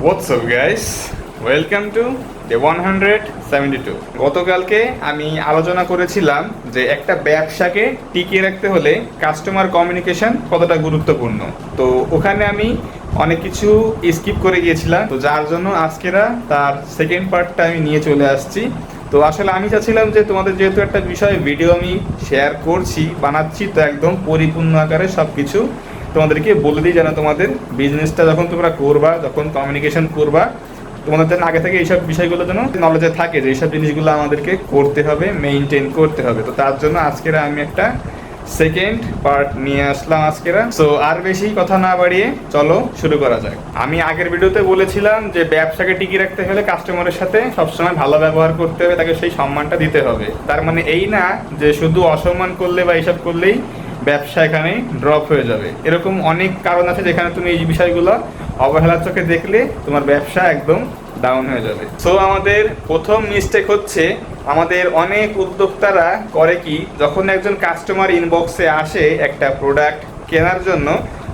What's up guys? Welcome to the 172. গতকালকে আমি আলোচনা করেছিলাম যে একটা ব্যবসাকে টিকিয়ে রাখতে হলে কাস্টমার কমিউনিকেশন কতটা গুরুত্বপূর্ণ। তো ওখানে আমি অনেক কিছু স্কিপ করে গিয়েছিলাম, তো যার জন্য আজকেরা তার সেকেন্ড পার্টটা আমি নিয়ে চলে আসছি। তো আসলে আমি চাচ্ছিলাম যে তোমাদের যেহেতু একটা বিষয় ভিডিও আমি শেয়ার করছি বানাচ্ছি, তো একদম পরিপূর্ণ আকারে সব কিছু তোমাদেরকে বলে দিই, যেন তোমাদের বিজনেসটা যখন তোমরা করবা, যখন কমিউনিকেশন করবা, তোমাদের যেন আগে থেকে এইসব বিষয়গুলো যেন নলেজে থাকে যে এইসব জিনিসগুলো আমাদেরকে করতে হবে, মেইনটেইন করতে হবে। তো তার জন্য আজকের আমি একটা সেকেন্ড পার্ট নিয়ে আসলাম আজকেরা। সো আর বেশি কথা না বাড়িয়ে চলো শুরু করা যাক। আমি আগের ভিডিওতে বলেছিলাম যে ব্যবসাকে টিকিয়ে রাখতে হলে কাস্টমারের সাথে সবসময় ভালো ব্যবহার করতে হবে, তাকে সেই সম্মানটা দিতে হবে। তার মানে এই না যে শুধু অসম্মান করলে বা এইসব করলেই ব্যবসা এখানে ড্রপ হয়ে যাবে। এরকম অনেক কারণ আছে যেখানে তুমি এই বিষয়গুলো অবহেলার চোখে দেখলে তোমার ব্যবসা একদম ডাউন হয়ে যাবে। সো আমাদের প্রথম মিস্টেক হচ্ছে, আমাদের অনেক উদ্যোক্তারা করে কি, যখন একজন কাস্টমার ইনবক্সে আসে একটা প্রোডাক্ট কেনার জন্য,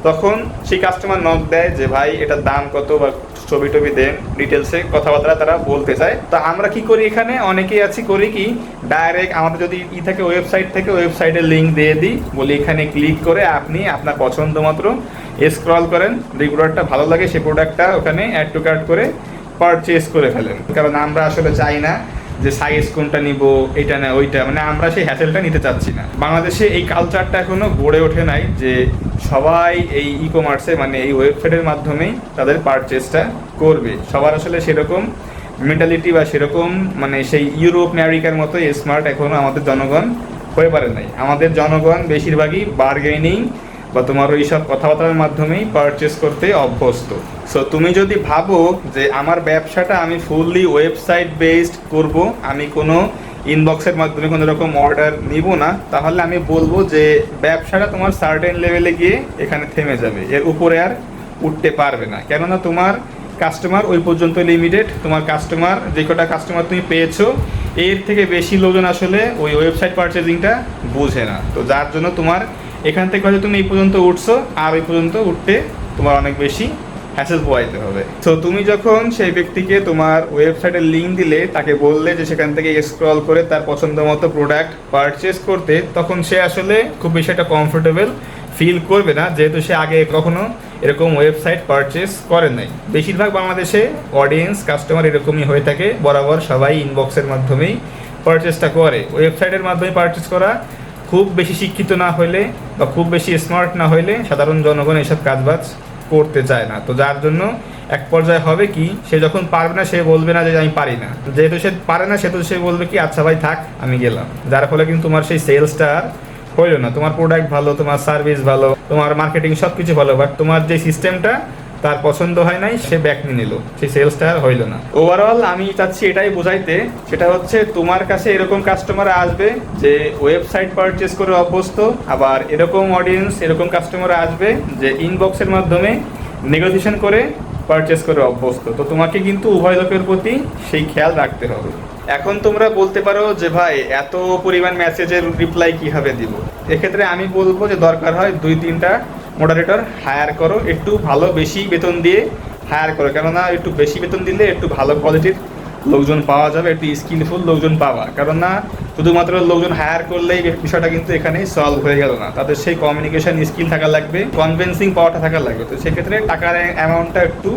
তখন সেই কাস্টমার নক দেয় যে ভাই এটার দাম কত বা ছবি টবি দেন, ডিটেলসে কথাবার্তা তারা বলতে চায়। তো আমরা কি করি, এখানে অনেকেই আছি করি কি, ডাইরেক্ট আমাদের যদি থাকে ওয়েবসাইট থেকে, ওয়েবসাইটের লিঙ্ক দিয়ে দিই, বলি এখানে ক্লিক করে আপনি আপনার পছন্দ মতো স্ক্রল করেন, যে প্রোডাক্টটা ভালো লাগে সেই প্রোডাক্টটা ওখানে অ্যাড টু কার্ট করে পারচেস করে ফেলেন। কারণ আমরা আসলে চাই না যে সাইজ কোনটা নিব, এটা না ওইটা, মানে আমরা সেই হ্যাসেলটা নিতে চাচ্ছি না। বাংলাদেশে এই কালচারটা এখনো গড়ে ওঠে নাই যে সবাই এই ই কমার্সে মানে এই ওয়েবসাইটের মাধ্যমেই তাদের পারচেসটা করবে। সবার আসলে সেরকম মেন্টালিটি বা সেরকম মানে সেই ইউরোপ আমেরিকার মতো স্মার্ট এখনো আমাদের জনগণ হয়ে পারে নাই। আমাদের জনগণ বেশিরভাগই বার্গেনিং বা তোমার ওই সব কথাবার্তার মাধ্যমেই পারচেস করতে অভ্যস্ত। সো তুমি যদি ভাবো যে আমার ব্যবসাটা আমি ফুললি ওয়েবসাইট বেসড করব, আমি কোনো ইনবক্সের মাধ্যমে কোনো রকম অর্ডার নিব না, তাহলে আমি বলবো যে ব্যবসাটা তোমার সার্টেন লেভেলে গিয়ে এখানে থেমে যাবে, এর উপরে আর উঠতে পারবে না। কেননা তোমার কাস্টমার ওই পর্যন্ত লিমিটেড। তোমার কাস্টমার যে কটা কাস্টমার তুমি পেয়েছো, এর থেকে বেশি লোকজন আসলে ওই ওয়েবসাইট পারচেজিংটা বোঝে না। তো যার জন্য তোমার এখান থেকে হয়তো তুমি এই পর্যন্ত উঠছো, আর ওই পর্যন্ত উঠতে তোমার অনেক বেশি হ্যাসেল পোয়াইতে হবে। তো তুমি যখন সেই ব্যক্তিকে তোমার ওয়েবসাইটের লিঙ্ক দিলে, তাকে বললে যে সেখান থেকে স্ক্রল করে তার পছন্দ মতো প্রোডাক্ট পারচেস করতে, তখন সে আসলে খুব বেশি একটা কমফোর্টেবল ফিল করবে না, যেহেতু সে আগে কখনো এরকম ওয়েবসাইট পারচেস করে নাই। বেশিরভাগ বাংলাদেশে অডিয়েন্স কাস্টমার এরকমই হয়ে থাকে, বরাবর সবাই ইনবক্সের মাধ্যমেই পারচেসটা করে। ওয়েবসাইটের মাধ্যমে পারচেস করা খুব বেশি শিক্ষিত না হইলে বা খুব বেশি স্মার্ট না হইলে সাধারণ জনগণ এসব কাজবাজ করতে চায় না। তো যার জন্য এক পর্যায়ে হবে কি, সে যখন পারবে না সে বলবে না যে আমি পারি না, যেহেতু সে পারে না সেহেতু সে বলবে কি আচ্ছা ভাই থাক আমি গেলাম। যার ফলে কিন্তু তোমার সেই সেলসটা আর হইলো না। তোমার প্রোডাক্ট ভালো, তোমার সার্ভিস ভালো, তোমার মার্কেটিং সব কিছু ভালো, বাট তোমার যে সিস্টেমটা তার পছন্দ হয় নাই, সে ব্যাক নিয়ে নিল, সেই সেলসটা আর হইলো না। ওভারঅল আমি চাচ্ছি এটাই বোঝাইতে, সেটা হচ্ছে তোমার কাছে এরকম কাস্টমার আসবে যে ওয়েবসাইট পারচেস করে অভ্যস্ত, আবার এরকম অডিয়েন্স এরকম কাস্টমার আসবে যে ইনবক্সের মাধ্যমে নেগোসিয়েশন করে পারচেস করে অভ্যস্ত। তো তোমাকে কিন্তু উভয় লোকের প্রতি সেই খেয়াল রাখতে হবে। এখন তোমরা বলতে পারো যে ভাই এত পরিমাণ মেসেজের রিপ্লাই কীভাবে দিব। এক্ষেত্রে আমি বলবো যে দরকার হয় 2-3টা মডারেটর হায়ার করো, একটু ভালো বেশি বেতন দিয়ে হায়ার করো। কেননা একটু বেশি বেতন দিলে একটু ভালো কোয়ালিটির লোকজন পাওয়া যাবে, একটু স্কিলফুল লোকজন পাওয়া। কারণ না শুধুমাত্র লোকজন হায়ার করলেই বিষয়টা কিন্তু এখানে সলভ হয়ে গেল না, তাদের সেই কমিউনিকেশন স্কিল থাকা লাগবে, কনভিন্সিং পাওয়ারটা থাকা লাগবে। তো সেক্ষেত্রে টাকার অ্যামাউন্টটা একটু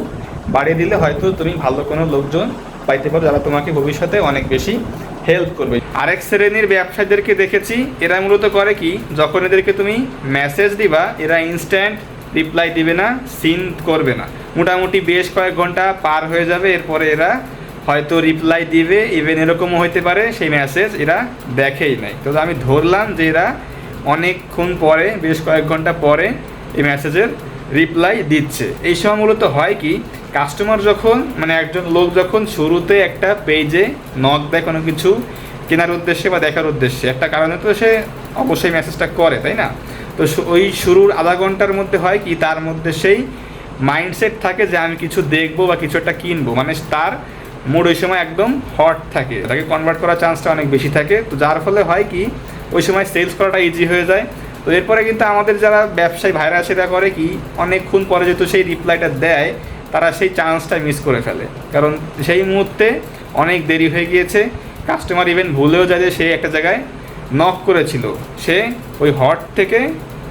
বাড়িয়ে দিলে হয়তো তুমি ভালো কোনো লোকজন পাইতে পারো, যারা তোমাকে ভবিষ্যতে অনেক বেশি হেল্প করবে। আরেক শ্রেণীর ব্যবসায়ীদেরকে দেখেছি, এরা মূলত করে কি, যখন এদেরকে তুমি মেসেজ দিবা এরা ইনস্ট্যান্ট রিপ্লাই দিবে না, সিন করবে না, মোটামুটি বেশ কয়েক ঘন্টা পার হয়ে যাবে, এরপরে এরা হয়তো রিপ্লাই দিবে। ইভেন এরকমও হতে পারে সেই মেসেজ এরা দেখেই নাই। তো আমি ধরলাম যে এরা অনেকক্ষণ পরে, বেশ কয়েক ঘন্টা পরে এই মেসেজের রিপ্লাই দিচ্ছে। এই সময় মূলত হয় কি, কাস্টমার যখন মানে একজন লোক যখন শুরুতে একটা পেজে নক দেয় কোনো কিছু কেনার উদ্দেশ্যে বা দেখার উদ্দেশ্যে, একটা কারণে তো সে অবশ্যই মেসেজটা করে, তাই না? তো ওই শুরুর আধা ঘন্টার মধ্যে হয় কি, তার মধ্যে সেই মাইন্ডসেট থাকে যে আমি কিছু দেখবো বা কিছু একটা কিনবো, মানে তার মুড ওই সময় একদম হট থাকে, তাকে কনভার্ট করার চান্সটা অনেক বেশি থাকে। তো যার ফলে হয় কি, ওই সময় সেলস করাটা ইজি হয়ে যায়। তো এরপরে কিন্তু আমাদের যারা ব্যবসায়ী ভাইরা সেটা করে কি, অনেকক্ষণ পরে যেহেতু সেই রিপ্লাইটা দেয়, তারা সেই চান্সটা মিস করে ফেলে, কারণ সেই মুহূর্তে অনেক দেরি হয়ে গিয়েছে। কাস্টমার ইভেন ভুলেও যায় যে সে একটা জায়গায় নক করেছিল, সে ওই হট থেকে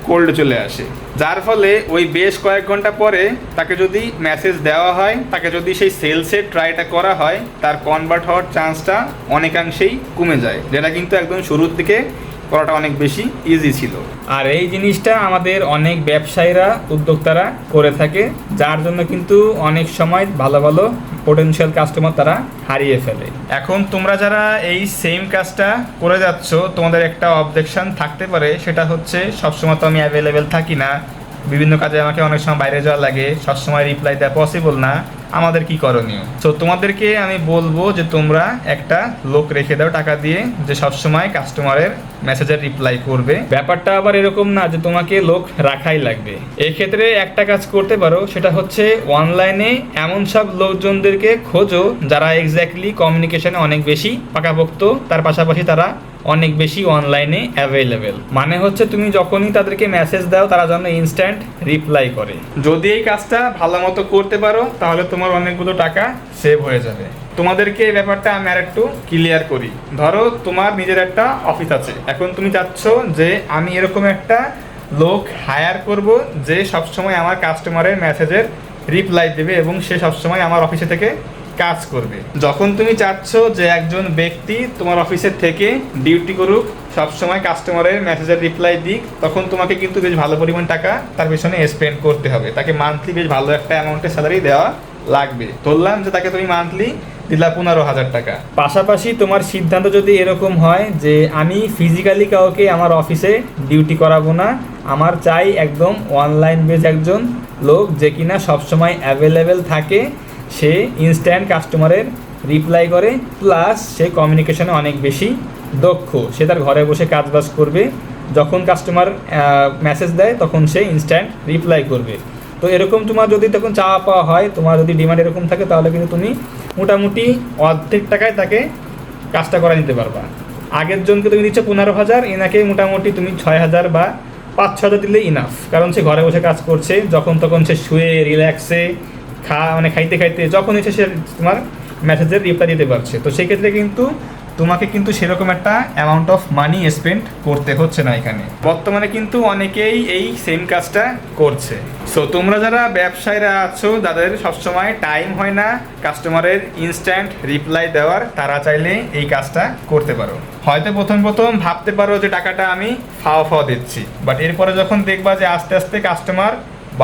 কোল্ড চলে আসে, যার ফলে ওই বেশ কয়েক ঘন্টা পরে তাকে যদি মেসেজ দেওয়া হয়, তাকে যদি সেই সেলসের ট্রাইটা করা হয়, তার কনভার্ট হওয়ার চান্সটা অনেকাংশেই কমে যায়, যেটা কিন্তু একদম শুরুর দিকে করাটা অনেক বেশি ইজি ছিল। আর এই জিনিসটা আমাদের অনেক ব্যবসায়ীরা, উদ্যোক্তারা করে থাকে, যার জন্য কিন্তু অনেক সময় ভালো ভালো পোটেনশিয়াল কাস্টমার তারা হারিয়ে ফেলে। এখন তোমরা যারা এই সেম কাজটা করে যাচ্ছ, তোমাদের একটা অবজেকশন থাকতে পারে, সেটা হচ্ছে সবসময় তো আমি অ্যাভেলেবেল থাকি না, বিভিন্ন কাজে আমাকে অনেক সময় বাইরে যাওয়া লাগে, সবসময় রিপ্লাই দেওয়া পসিবল না, আমাদের কি করণীয়? সো তোমাদেরকে আমি বলবো যে তোমরা একটা লোক রেখে দাও টাকা দিয়ে, যে সবসময় কাস্টমারের মেসেজের রিপ্লাই করবে। ব্যাপারটা আবার এরকম না যে তোমাকে লোক রাখাই লাগবে। এক্ষেত্রে একটা কাজ করতে পারো, সেটা হচ্ছে অনলাইনে এমন সব লোকজনদেরকে খোঁজো যারা এক্স্যাক্টলি কমিউনিকেশনে অনেক বেশি পাকাপোক্ত, তার পাশাপাশি তারা অনেক বেশি অনলাইনে অ্যাভেলেবেল। মানে হচ্ছে তুমি যখনই তাদেরকে মেসেজ দাও, তারা যেন ইনস্ট্যান্ট রিপ্লাই করে। যদি এই কাজটা ভালো মতো করতে পারো, তাহলে তোমার অনেকগুলো টাকা সেভ হয়ে যাবে। তোমাদেরকে এই ব্যাপারটা আমি আর একটু ক্লিয়ার করি। ধরো তোমার নিজের একটা অফিস আছে, এখন তুমি চাচ্ছ যে আমি এরকম একটা লোক হায়ার করব যে সবসময় আমার কাস্টমারের মেসেজের রিপ্লাই দেবে এবং সে সবসময় আমার অফিসে থেকে কাজ করবে। যখন তুমি চাচ্ছ যে একজন ব্যক্তি তোমার অফিসের থেকে ডিউটি করুক, সবসময় কাস্টমারের মেসেজের রিপ্লাই দিক, তখন তোমাকে কিন্তু বেশ ভালো পরিমাণ টাকা তার পেছনে স্পেন্ড করতে হবে। তাকে মান্থলি বেশ ভালো একটা অ্যামাউন্টের স্যালারি দেওয়া লাগবে। ধরলাম যে তাকে তুমি মান্থলি দিলা 15,000 টাকা। পাশাপাশি তোমার সিদ্ধান্ত যদি এরকম হয় যে আমি ফিজিক্যালি কাউকে আমার অফিসে ডিউটি করাবো না, আমার চাই একদম অনলাইন বেস একজন লোক যে কিনা সবসময় অ্যাভেলেবেল থাকে, সে ইনস্ট্যান্ট কাস্টমারের রিপ্লাই করে, প্লাস সে কমিউনিকেশনে অনেক বেশি দক্ষ, সে তার ঘরে বসে কাজবাজ করবে, যখন কাস্টমার মেসেজ দেয় তখন সে ইনস্ট্যান্ট রিপ্লাই করবে। তো এরকম তোমার যদি তখন চাওয়া পাওয়া হয়, তোমার যদি ডিমান্ড এরকম থাকে, তাহলে কিন্তু তুমি মোটামুটি অর্ধেক টাকায় তাকে কাজটা করে নিতে পারবা। আগের জনকে তুমি দিচ্ছ 15,000, এনাকে মোটামুটি তুমি 6,000 বা 5-6,000 দিলে ইনাফ, কারণ সে ঘরে বসে কাজ করছে, যখন তখন সে শুয়ে রিল্যাক্সে খাইতে খাইতে যখন ইচ্ছে সে তোমার মেসেজের রিপ্লাই দিতে পারছে। তো সেক্ষেত্রে কিন্তু তোমাকে কিন্তু সেরকম একটা অ্যামাউন্ট অফ মানি স্পেন্ড করতে হচ্ছে না এখানে। বর্তমানে কিন্তু অনেকেই এই সেম কাজটা করছে। সো তোমরা যারা ব্যবসায়ীরা আছো, যাদের সবসময় টাইম হয় না কাস্টমারের ইনস্ট্যান্ট রিপ্লাই দেওয়ার, তারা চাইলে এই কাজটা করতে পারো। হয়তো প্রথম প্রথম ভাবতে পারো যে টাকাটা আমি ফাও দিচ্ছি, বাট এরপরে যখন দেখবা যে আস্তে আস্তে কাস্টমার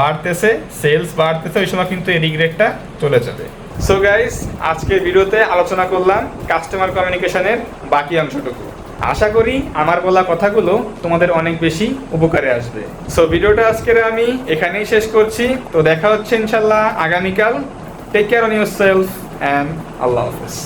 বাড়তেছে, সেলস বাড়তেছে, ওই সময় কিন্তু এই রিগ্রেটটা চলে যাবে। সো গাইস, আজকের ভিডিওতে আলোচনা করলাম কাস্টমার কমিউনিকেশনের বাকি অংশটুকু। আশা করি আমার বলা কথাগুলো তোমাদের অনেক বেশি উপকারে আসবে। সো ভিডিওটা আজকের আমি এখানেই শেষ করছি। তো দেখা হচ্ছে ইনশাল্লাহ আগামীকাল। Take care on yourself and আল্লাহ হাফেজ।